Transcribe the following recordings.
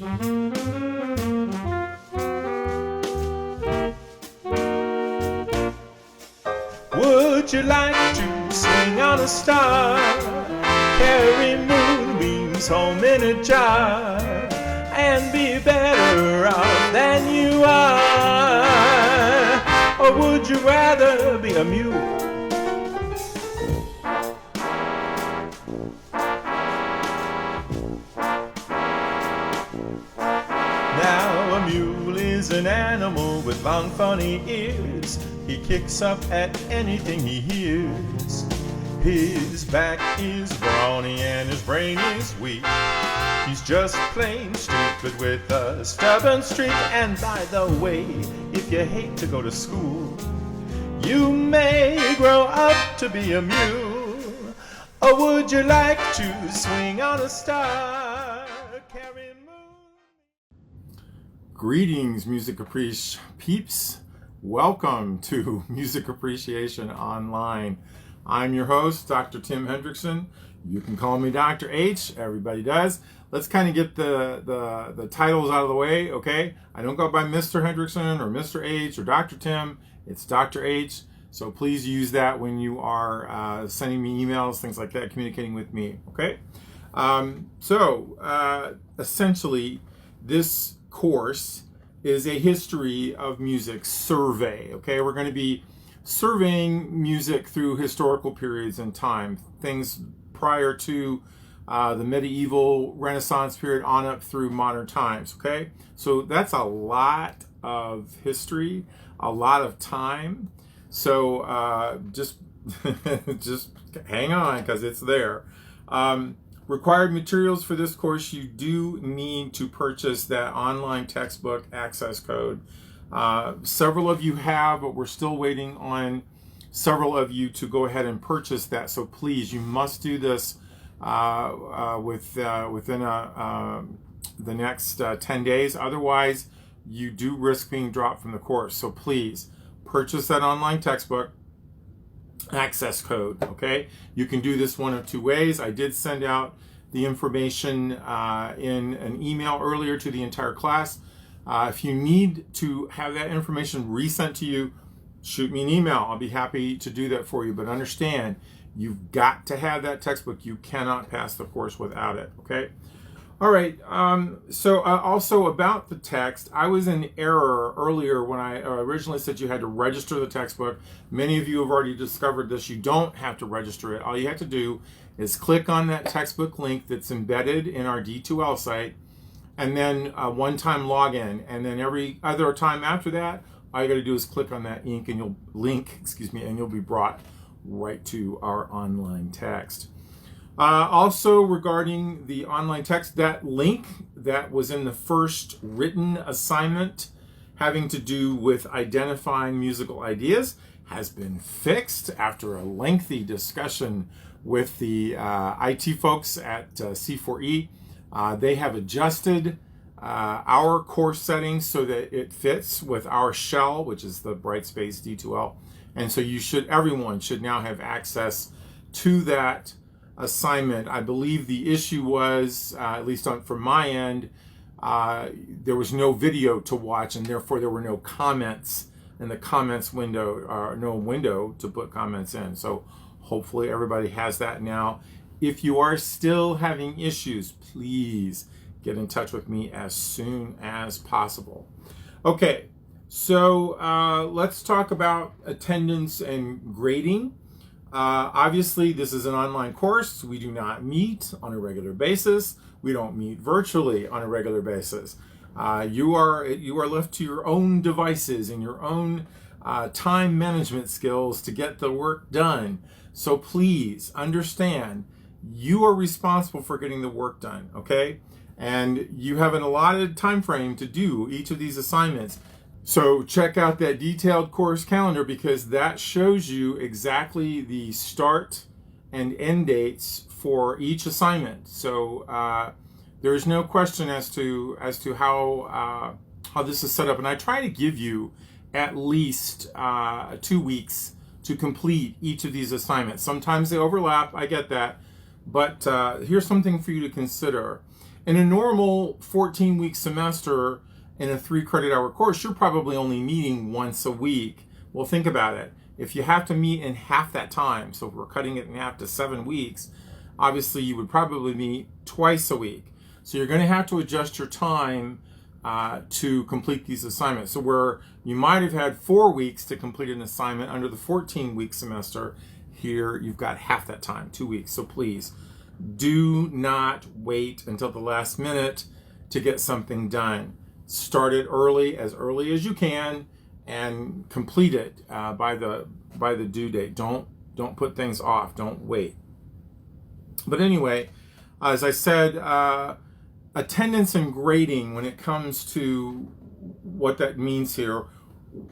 Would you like to swing on a star, carry moonbeams home in a jar, and be better off than you are? Or would you rather be a mule? Now a mule is an animal with long funny ears. He kicks up at anything he hears. His back is brawny and his brain is weak. He's just plain stupid with a stubborn streak. And by the way, if you hate to go to school, you may grow up to be a mule. Or would you like to swing on a star, carry moon? Greetings, Music Appreciation peeps. Welcome to Music Appreciation Online. I'm your host, Dr. Tim Hendrickson. You can call me Dr. H. Everybody does. Let's kind of get the titles out of the way, okay? I don't go by Mr. Hendrickson or Mr. H or Dr. Tim. It's Dr. H. So please use that when you are sending me emails, things like that, communicating with me, okay? Essentially, this course is a history of music survey, okay? We're going to be surveying music through historical periods in time, things prior to the medieval Renaissance period on up through modern times, okay? So that's a lot of history, a lot of time. So just hang on, because it's there. Required materials for this course, you do need to purchase that online textbook access code. Several of you have, but we're still waiting on several of you to go ahead and purchase that. So please, you must do this within the next 10 days. Otherwise, you do risk being dropped from the course. So please, purchase that online textbook access code, okay? You can do this one of two ways. I did send out the information in an email earlier to the entire class. If you need to have that information resent to you, shoot me an email. I'll be happy to do that for you. But understand, you've got to have that textbook. You cannot pass the course without it, okay? All right, also about the text, I was in error earlier when I originally said you had to register the textbook. Many of you have already discovered this. You don't have to register it. All you have to do is click on that textbook link that's embedded in our D2L site, and then one-time login. And then every other time after that, all you got to do is click on that and you'll be brought right to our online text. Also regarding the online text, that link that was in the first written assignment having to do with identifying musical ideas has been fixed after a lengthy discussion with the IT folks at C4E. They have adjusted our course settings so that it fits with our shell, which is the Brightspace D2L. And so everyone should now have access to that assignment. I believe the issue was, at least from my end, there was no video to watch, and therefore there were no comments in the comments window, or no window to put comments in. So hopefully everybody has that now. If you are still having issues, please get in touch with me as soon as possible. Okay, so let's talk about attendance and grading. Obviously, this is an online course. We do not meet on a regular basis. We don't meet virtually on a regular basis. You are left to your own devices and your own time management skills to get the work done. So please understand, you are responsible for getting the work done, okay? And you have an allotted time frame to do each of these assignments. So check out that detailed course calendar, because that shows you exactly the start and end dates for each assignment. So there is no question as to how this is set up. And I try to give you at least 2 weeks to complete each of these assignments. Sometimes they overlap, I get that, but here's something for you to consider. In a normal 14-week semester in a 3 credit hour course, you're probably only meeting once a week. Well, think about it. If you have to meet in half that time, so if we're cutting it in half to 7 weeks, obviously you would probably meet twice a week. So you're going to have to adjust your time to complete these assignments. So where you might have had 4 weeks to complete an assignment under the 14-week semester, here you've got half that time, 2 weeks. So please do not wait until the last minute to get something done. Start it early as you can, and complete it by the due date. Don't put things off. Don't wait. But anyway, as I said, attendance and grading, when it comes to what that means here,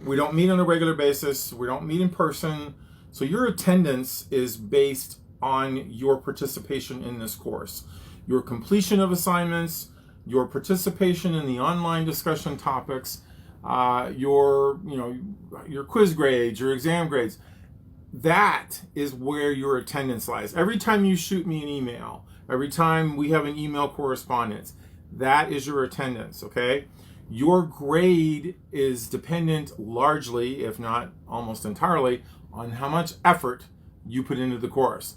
we don't meet on a regular basis. We don't meet in person. So your attendance is based on your participation in this course, your completion of assignments, your participation in the online discussion topics, your quiz grades, your exam grades. That is where your attendance lies. Every time you shoot me an email, every time we have an email correspondence, that is your attendance, okay? Your grade is dependent largely, if not almost entirely, on how much effort you put into the course.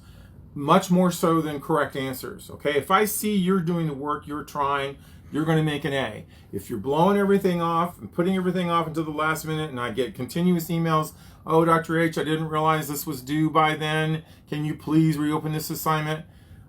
Much more so than correct answers, okay? If I see you're doing the work, you're trying, you're going to make an A. If you're blowing everything off and putting everything off until the last minute, and I get continuous emails, oh, Dr. H, I didn't realize this was due by then. Can you please reopen this assignment?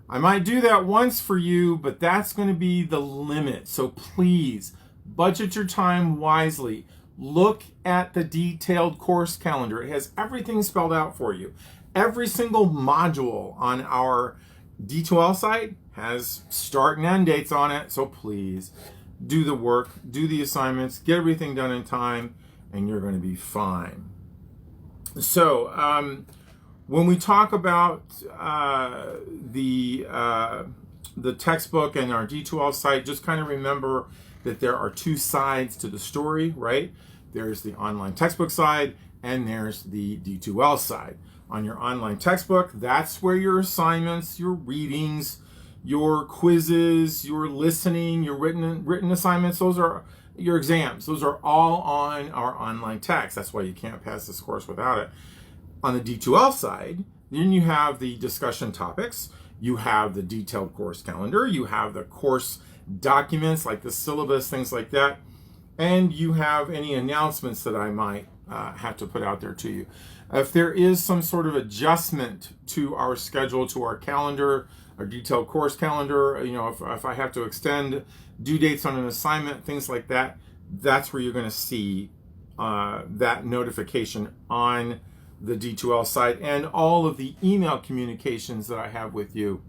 I might do that once for you, but that's going to be the limit. So please, budget your time wisely. Look at the detailed course calendar. It has everything spelled out for you. Every single module on our D2L site has start and end dates on it. So please do the work, do the assignments, get everything done in time, and you're going to be fine. So when we talk about the textbook and our D2L site, just kind of remember that there are two sides to the story, right? There's the online textbook side, and there's the D2L side. On your online textbook, that's where your assignments, your readings, your quizzes, your listening, your written assignments, those are your exams. Those are all on our online text. That's why you can't pass this course without it. On the D2L side, then you have the discussion topics, you have the detailed course calendar, you have the course documents like the syllabus, things like that, and you have any announcements that I might have to put out there to you. If there is some sort of adjustment to our schedule, to our calendar, our detailed course calendar, if I have to extend due dates on an assignment, things like that, that's where you're going to see that notification on the D2L site, and all of the email communications that I have with you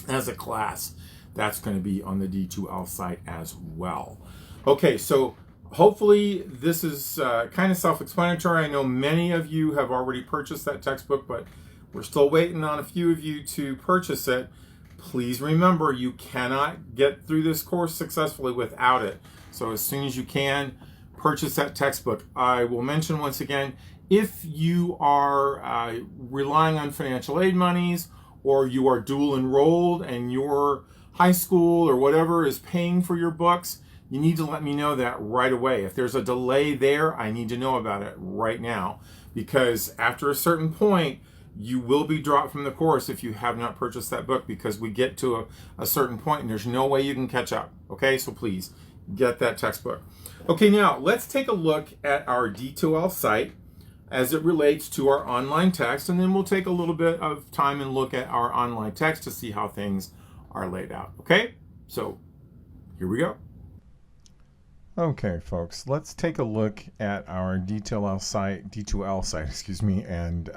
as a class, that's going to be on the D2L site as well. Okay, so hopefully this is kind of self-explanatory. I know many of you have already purchased that textbook, but we're still waiting on a few of you to purchase it. Please remember, you cannot get through this course successfully without it. So as soon as you can, purchase that textbook. I will mention once again, if you are relying on financial aid monies, or you are dual enrolled and your high school or whatever is paying for your books, you need to let me know that right away. If there's a delay there, I need to know about it right now, because after a certain point, you will be dropped from the course if you have not purchased that book, because we get to a certain point and there's no way you can catch up. Okay, so please get that textbook. Okay, now let's take a look at our D2L site as it relates to our online text, and then we'll take a little bit of time and look at our online text to see how things are laid out. Okay, so here we go. Okay, folks, let's take a look at our D2L site, excuse me, and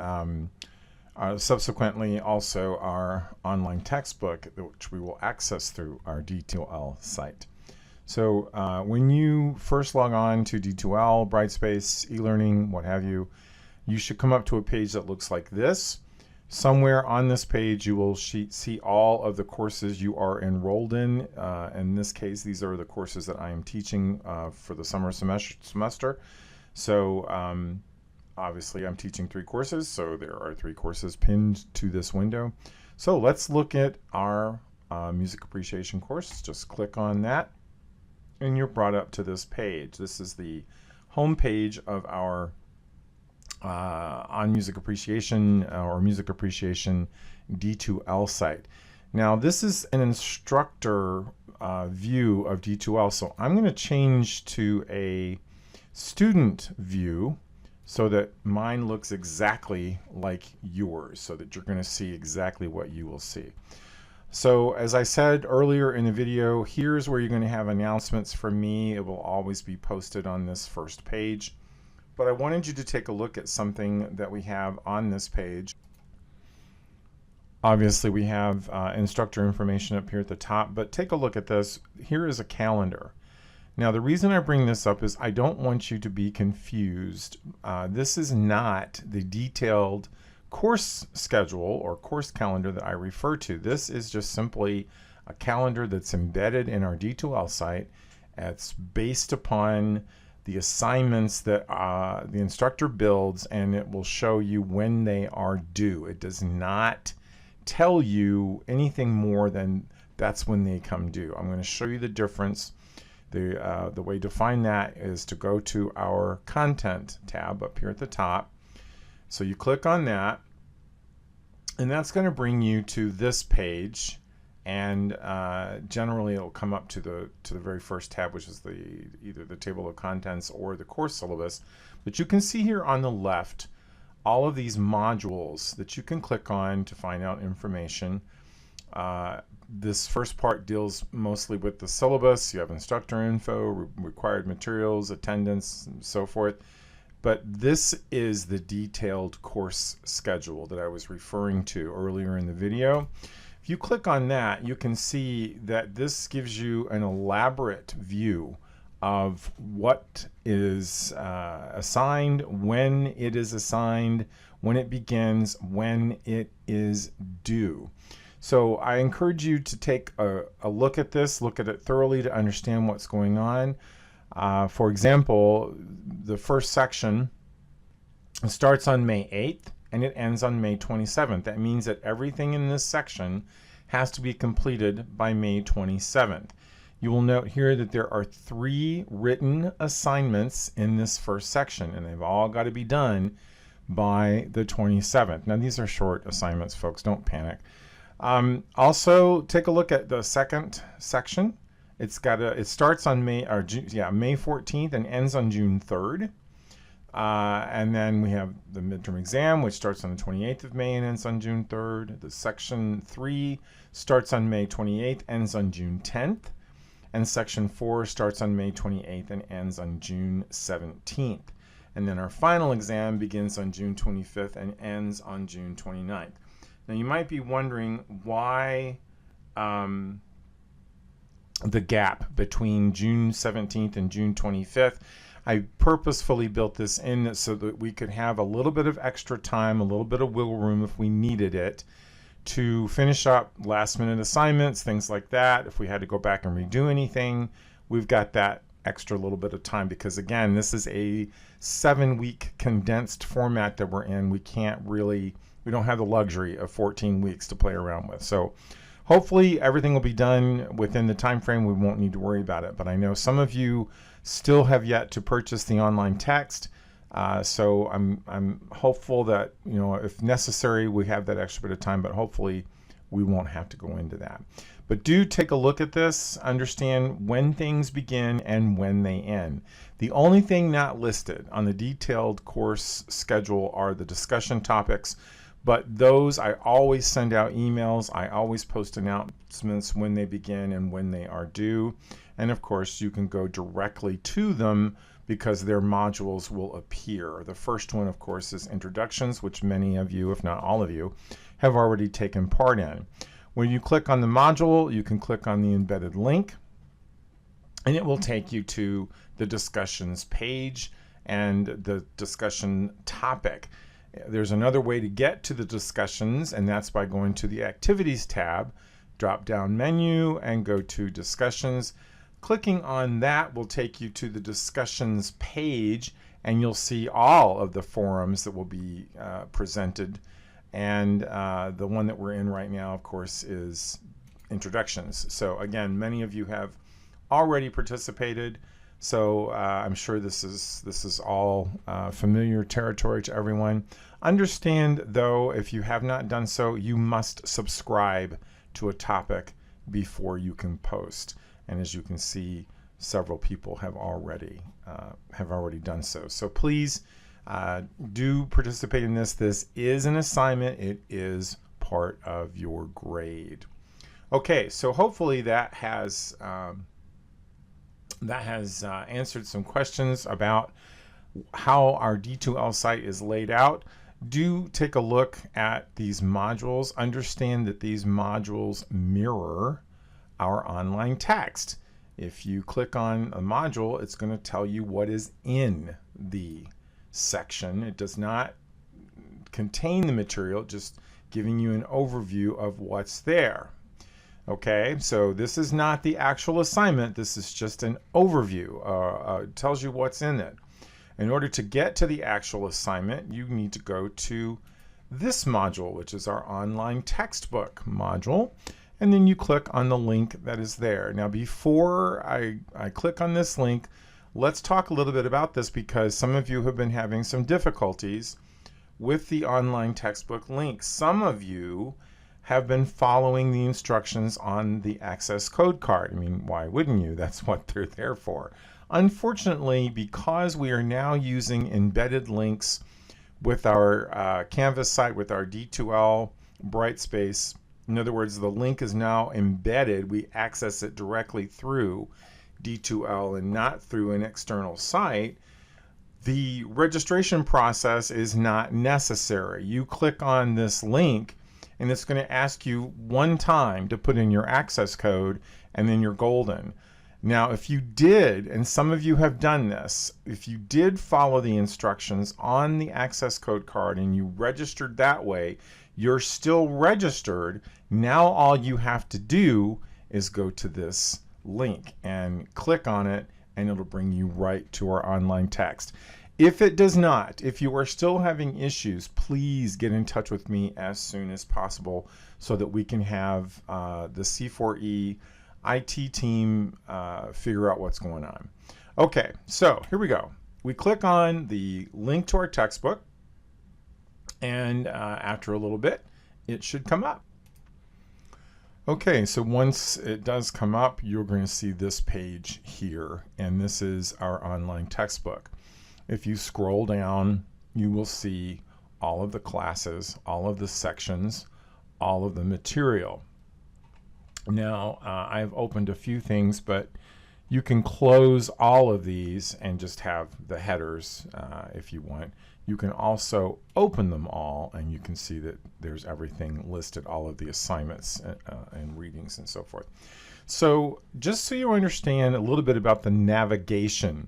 subsequently also our online textbook, which we will access through our D2L site. So when you first log on to D2L, Brightspace, eLearning, what have you, you should come up to a page that looks like this. Somewhere on this page you will see all of the courses you are enrolled in. In this case, these are the courses that I am teaching for the summer semester. So obviously I'm teaching 3 courses, so there are 3 courses pinned to this window. So let's look at our music appreciation course. Just click on that and you're brought up to this page. This is the home page of our on music appreciation or music appreciation D2L site. Now this is an instructor view of D2L, so I'm going to change to a student view so that mine looks exactly like yours, so that you're going to see exactly what you will see. So as I said earlier in the video, here's where you're going to have announcements from me. It will always be posted on this first page. But I wanted you to take a look at something that we have on this page. Obviously we have instructor information up here at the top, but take a look at this. Here is a calendar. Now the reason I bring this up is I don't want you to be confused. This is not the detailed course schedule or course calendar that I refer to. This is just simply a calendar that's embedded in our D2L site. It's based upon the assignments that the instructor builds, and it will show you when they are due. It does not tell you anything more than that's when they come due. I'm going to show you the difference. The way to find that is to go to our content tab up here at the top. So you click on that, and that's going to bring you to this page, and generally it will come up to the very first tab, which is either the table of contents or the course syllabus. But you can see here on the left all of these modules that you can click on to find out information. This first part deals mostly with the syllabus. You have instructor info, required materials, attendance, and so forth. But this is the detailed course schedule that I was referring to earlier in the video. If you click on that, you can see that this gives you an elaborate view of what is assigned, when it is assigned, when it begins, when it is due. So I encourage you to take a look at this, look at it thoroughly to understand what's going on. For example, the first section starts on May 8th and it ends on May 27th. That means that everything in this section has to be completed by May 27th. You will note here that there are 3 written assignments in this first section, and they've all got to be done by the 27th. Now these are short assignments, folks, don't panic. Also take a look at the second section. It starts on May 14th and ends on June 3rd. And then we have the midterm exam, which starts on the 28th of May and ends on June 3rd. The section 3 starts on May 28th, ends on June 10th. And section 4 starts on May 28th and ends on June 17th. And then our final exam begins on June 25th and ends on June 29th. Now you might be wondering why the gap between June 17th and June 25th. I purposefully built this in so that we could have a little bit of extra time, a little bit of wiggle room if we needed it, to finish up last minute assignments, things like that. If we had to go back and redo anything, we've got that extra little bit of time, because again, this is a 7-week condensed format that we're in. We don't have the luxury of 14 weeks to play around with. So hopefully everything will be done within the time frame. We won't need to worry about it. But I know some of you still have yet to purchase the online text. So I'm hopeful that, if necessary, we have that extra bit of time, but hopefully we won't have to go into that. But do take a look at this, understand when things begin and when they end. The only thing not listed on the detailed course schedule are the discussion topics, but those I always send out emails. I always post announcements when they begin and when they are due. And of course, you can go directly to them because their modules will appear. The first one, of course, is Introductions, which many of you, if not all of you, have already taken part in. When you click on the module, you can click on the embedded link, and it will take you to the discussions page and the discussion topic. There's another way to get to the discussions, and that's by going to the Activities tab, drop down menu, and go to Discussions. Clicking on that will take you to the discussions page, and you'll see all of the forums that will be presented. And the one that we're in right now, of course, is Introductions. So again, many of you have already participated. So I'm sure this is all familiar territory to everyone. Understand, though, if you have not done so, you must subscribe to a topic before you can post. And as you can see, several people have already done so. So please do participate in this. This is an assignment. It is part of your grade. Okay, so hopefully that has answered some questions about how our D2L site is laid out. Do take a look at these modules. Understand that these modules mirror our online text. If you click on a module, it's going to tell you what is in the section. It does not contain the material, just giving you an overview of what's there. Okay, so this is not the actual assignment. This is just an overview. It tells you what's in it. In order to get to the actual assignment, you need to go to this module, which is our online textbook module, and then you click on the link that is there. Now, before I click on this link, let's talk a little bit about this, because some of you have been having some difficulties with the online textbook link. Some of you have been following the instructions on the access code card. I mean, why wouldn't you? That's what they're there for. Unfortunately, because we are now using embedded links with our Canvas site, with our D2L Brightspace, in other words, the link is now embedded. We access it directly through D2L and not through an external site. The registration process is not necessary. You click on this link, and it's going to ask you one time to put in your access code, and then you're golden. Now, if you did, and some of you have done this, if you did follow the instructions on the access code card and you registered that way, you're still registered. Now all you have to do is go to this link and click on it, and it'll bring you right to our online text. If it does not, if you are still having issues, please get in touch with me as soon as possible so that we can have the C4E IT team figure out what's going on. Okay, so here we go. We click on the link to our textbook, and after a little bit, it should come up. Okay, so once it does come up, you're going to see this page here, and this is our online textbook. If you scroll down, you will see all of the classes, all of the sections, all of the material. Now, I've opened a few things, but you can close all of these and just have the headers if you want. You can also open them all, and you can see that there's everything listed, all of the assignments and readings and so forth. So just so you understand a little bit about the navigation,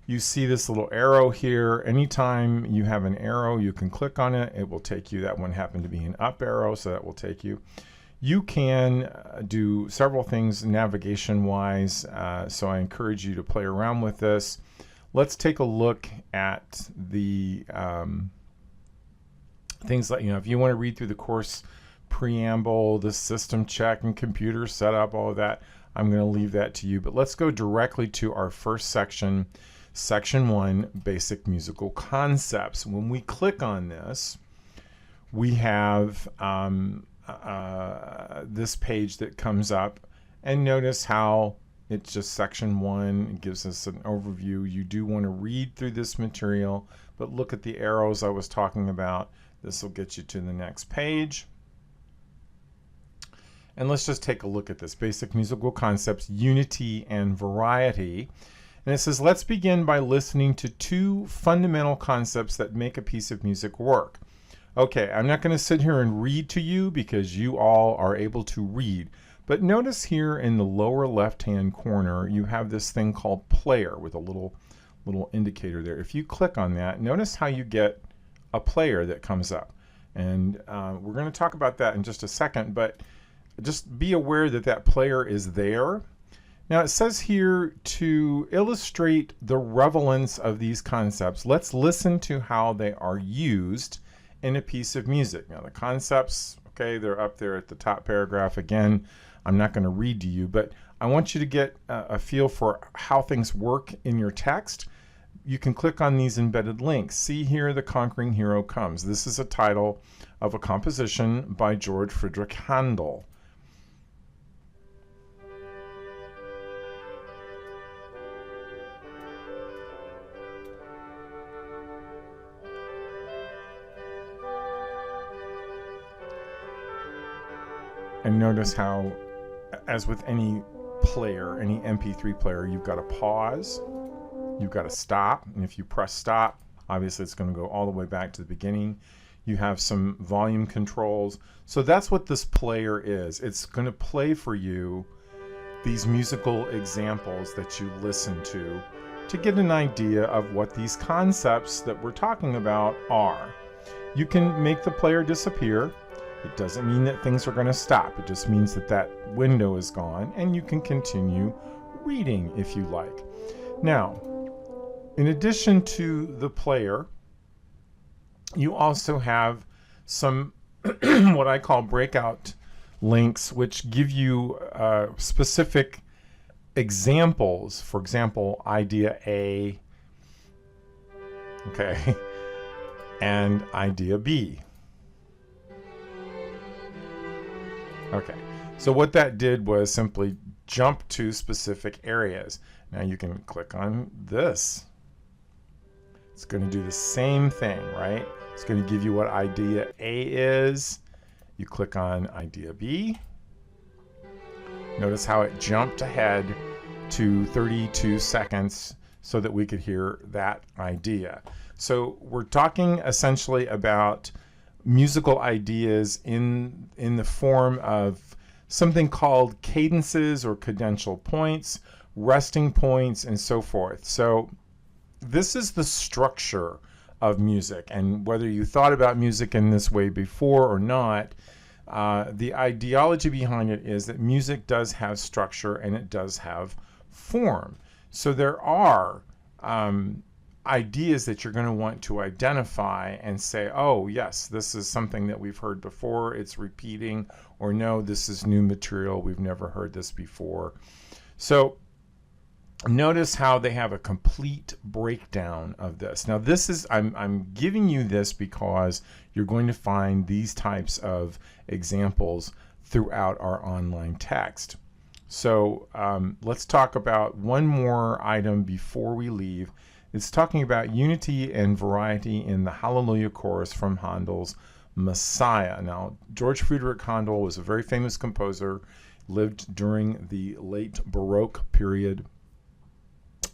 you see this little arrow here. Anytime you have an arrow, you can click on it. It will take you. That one happened to be an up arrow, so that will take you. You can do several things navigation-wise, so I encourage you to play around with this. Let's take a look at the things like, if you want to read through the course preamble, the system check and computer setup, all of that, I'm going to leave that to you. But let's go directly to our first section, Section 1, Basic Musical Concepts. When we click on this, we have this page that comes up, and notice how it's just Section 1. It gives us an overview. You do want to read through this material, but look at the arrows I was talking about. This will get you to the next page. And let's just take a look at this. Basic Musical Concepts, Unity and Variety. And it says, let's begin by listening to two fundamental concepts that make a piece of music work. Okay, I'm not going to sit here and read to you because you all are able to read. But notice here in the lower left-hand corner, you have this thing called player with a little indicator there. If you click on that, notice how you get a player that comes up. And we're going to talk about that in just a second, but just be aware that that player is there. Now it says here to illustrate the relevance of these concepts, let's listen to how they are used in a piece of music. Now the concepts, okay, they're up there at the top paragraph again. I'm not going to read to you, but I want you to get a feel for how things work in your text. You can click on these embedded links. See here, The Conquering Hero Comes. This is a title of a composition by George Friedrich Handel. And notice how, as with any player, any MP3 player, you've got to pause, you've got to stop, and if you press stop, obviously it's going to go all the way back to the beginning. You have some volume controls. So that's what this player is. It's going to play for you these musical examples that you listen to get an idea of what these concepts that we're talking about are. You can make the player disappear. It doesn't mean that things are going to stop. It just means that that window is gone and you can continue reading if you like. Now, in addition to the player, you also have some what I call breakout links, which give you specific examples. For example, idea A, okay, and idea B. Okay, so what that did was simply jump to specific areas. Now you can click on this. It's going to do the same thing, right? It's going to give you what idea A is. You click on idea B. Notice how it jumped ahead to 32 seconds so that we could hear that idea. So we're talking essentially about musical ideas in the form of something called cadences or cadential points, resting points, and so forth. So this is the structure of music, and whether you thought about music in this way before or not, the ideology behind it is that music does have structure and it does have form. So there are ideas that you're going to want to identify and say, oh yes, this is something that we've heard before, it's repeating, or no, this is new material, we've never heard this before. So notice how they have a complete breakdown of this. Now this is, I'm giving you this because you're going to find these types of examples throughout our online text. So let's talk about one more item before we leave. It's talking about unity and variety in the Hallelujah Chorus from Handel's Messiah. Now, George Friedrich Handel was a very famous composer, lived during the late Baroque period,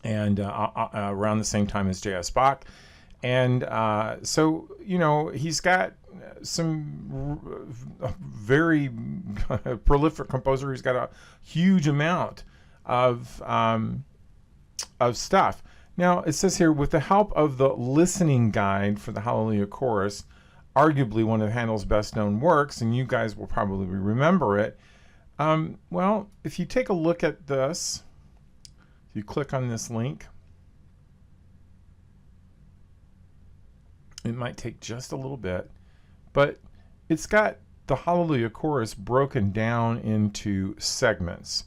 and around the same time as J.S. Bach. And so, you know, he's got some very prolific composer. He's got a huge amount of stuff. Now, it says here, with the help of the listening guide for the Hallelujah Chorus, arguably one of Handel's best-known works, and you guys will probably remember it. Well, if you take a look at this, if you click on this link, it might take just a little bit, but it's got the Hallelujah Chorus broken down into segments,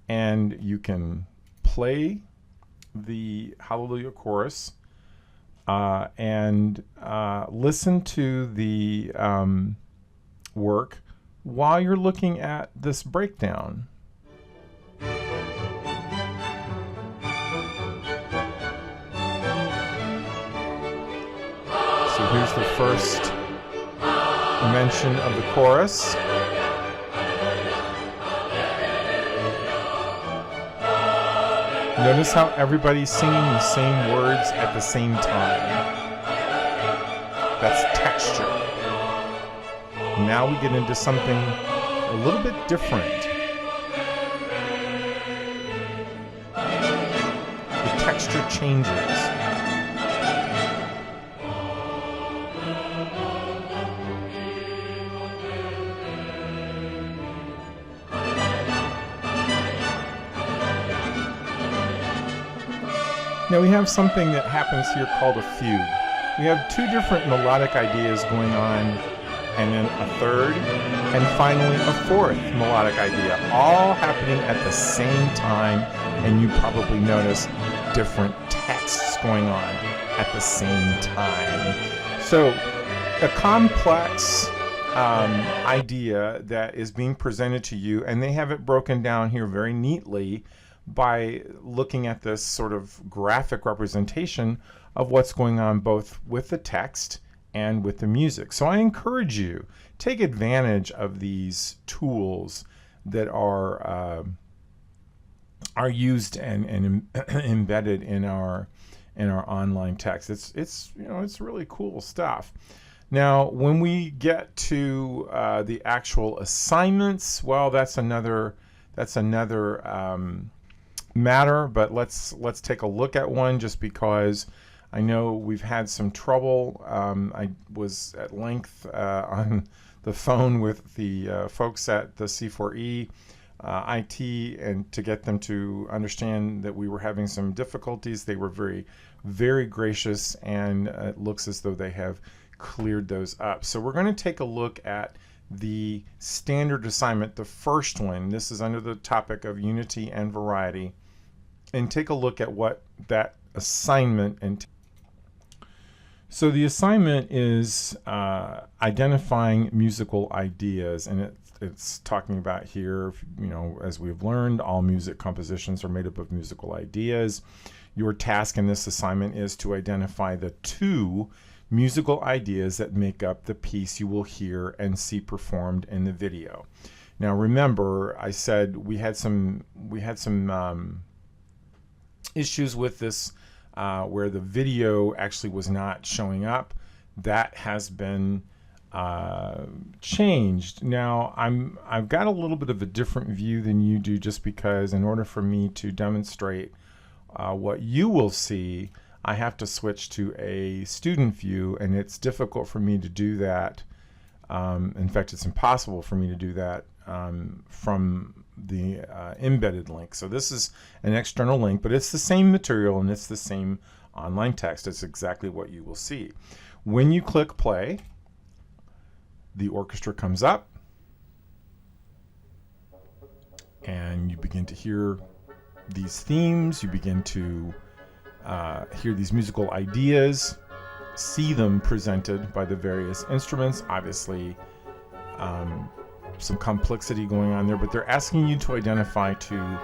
and you can play the Hallelujah Chorus and listen to the work while you're looking at this breakdown. So here's the first mention of the chorus. Notice how everybody's singing the same words at the same time. That's texture. Now we get into something a little bit different. The texture changes. Now we have something that happens here called a fugue. We have two different melodic ideas going on and then a third, and finally a fourth melodic idea, all happening at the same time, and you probably notice different texts going on at the same time. So a complex idea that is being presented to you, and they have it broken down here very neatly by looking at this sort of graphic representation of what's going on both with the text and with the music. So I encourage you, take advantage of these tools that are used and embedded in our online text. It's really cool stuff. Now, when we get to the actual assignments, well, that's another matter. But let's take a look at one, just because I know we've had some trouble. I was at length on the phone with the folks at the C4E IT, and to get them to understand that we were having some difficulties. They were very, very gracious, and it looks as though they have cleared those up. So we're going to take a look at the standard assignment, the first one. This is under the topic of unity and variety, and take a look at what that assignment entails. So the assignment is identifying musical ideas, and it's talking about here, as we've learned, all music compositions are made up of musical ideas. Your task in this assignment is to identify the 2 musical ideas that make up the piece you will hear and see performed in the video. Now remember, I said we had some issues with this where the video actually was not showing up. That has been changed. Now I've got a little bit of a different view than you do, just because in order for me to demonstrate what you will see, I have to switch to a student view, and it's difficult for me to do that. In fact, it's impossible for me to do that from the embedded link. So this is an external link, but it's the same material and it's the same online text. It's exactly what you will see. When you click play, the orchestra comes up, and you begin to hear these themes. You begin to hear these musical ideas, see them presented by the various instruments. Obviously, some complexity going on there, but they're asking you to identify two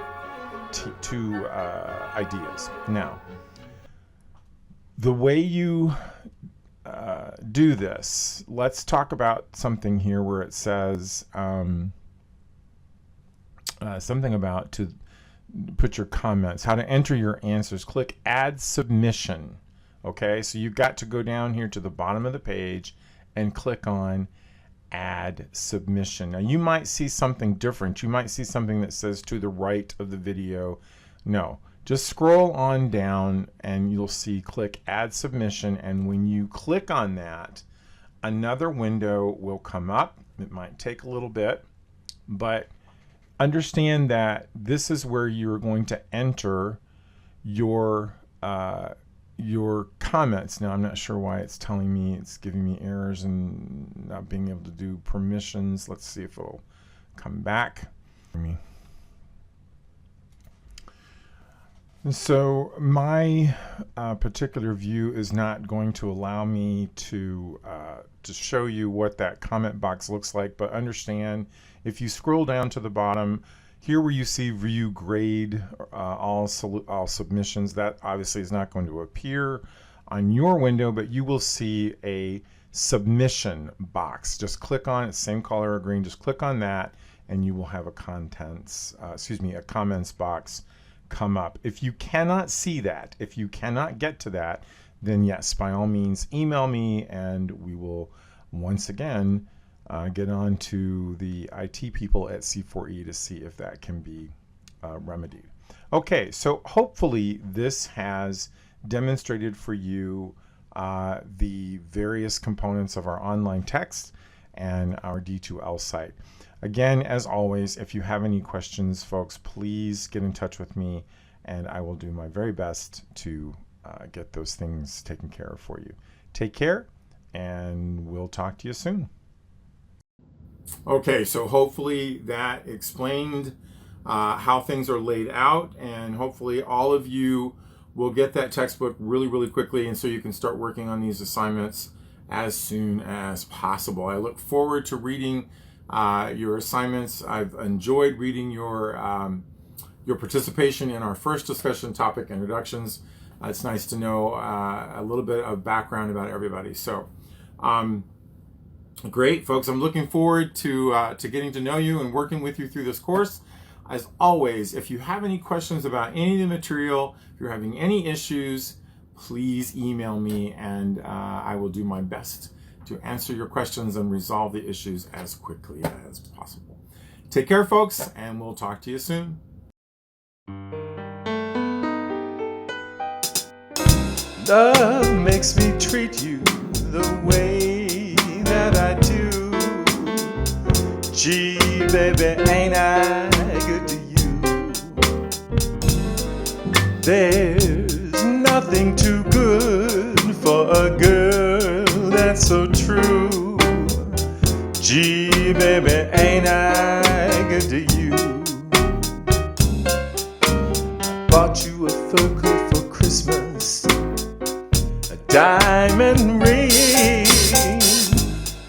ideas. Now, the way you do this, let's talk about something here where it says something about to put your comments, how to enter your answers. Click add submission. Okay, so you've got to go down here to the bottom of the page and click on add submission. Now you might see something different. You might see something that says to the right of the video. No, just scroll on down and you'll see click add submission, and when you click on that, another window will come up. It might take a little bit, but understand that this is where you're going to enter your comments. Now I'm not sure why it's telling me, it's giving me errors and not being able to do permissions. Let's see if it'll come back for me. So my particular view is not going to allow me to show you what that comment box looks like, but understand, if you scroll down to the bottom here where you see view grade all submissions, that obviously is not going to appear on your window, but you will see a submission box. Just click on it, same color or green, just click on that and you will have a comments box come up. If you cannot see that, if you cannot get to that, then yes, by all means email me and we will once again get on to the IT people at C4E to see if that can be remedied. Okay, so hopefully this has demonstrated for you the various components of our online text and our D2L site. Again, as always, if you have any questions, folks, please get in touch with me and I will do my very best to get those things taken care of for you. Take care and we'll talk to you soon. Okay, so hopefully that explained how things are laid out, and hopefully all of you will get that textbook really, really quickly, and so you can start working on these assignments as soon as possible. I look forward to reading your assignments. I've enjoyed reading your participation in our first discussion topic, Introductions. It's nice to know a little bit of background about everybody. So, great, folks. I'm looking forward to getting to know you and working with you through this course. As always, if you have any questions about any of the material, if you're having any issues, please email me, and I will do my best to answer your questions and resolve the issues as quickly as possible. Take care, folks, and we'll talk to you soon. Love makes me treat you the way that I do. Gee, baby, ain't I good to you? There's nothing too good for a girl that's so true. Gee, baby, ain't I good to you? I bought you a fur coat for Christmas, a diamond ring,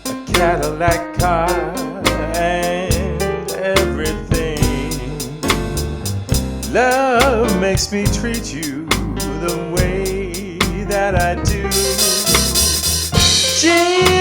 a Cadillac car, and everything. Love makes me treat you the way that I do. Gee,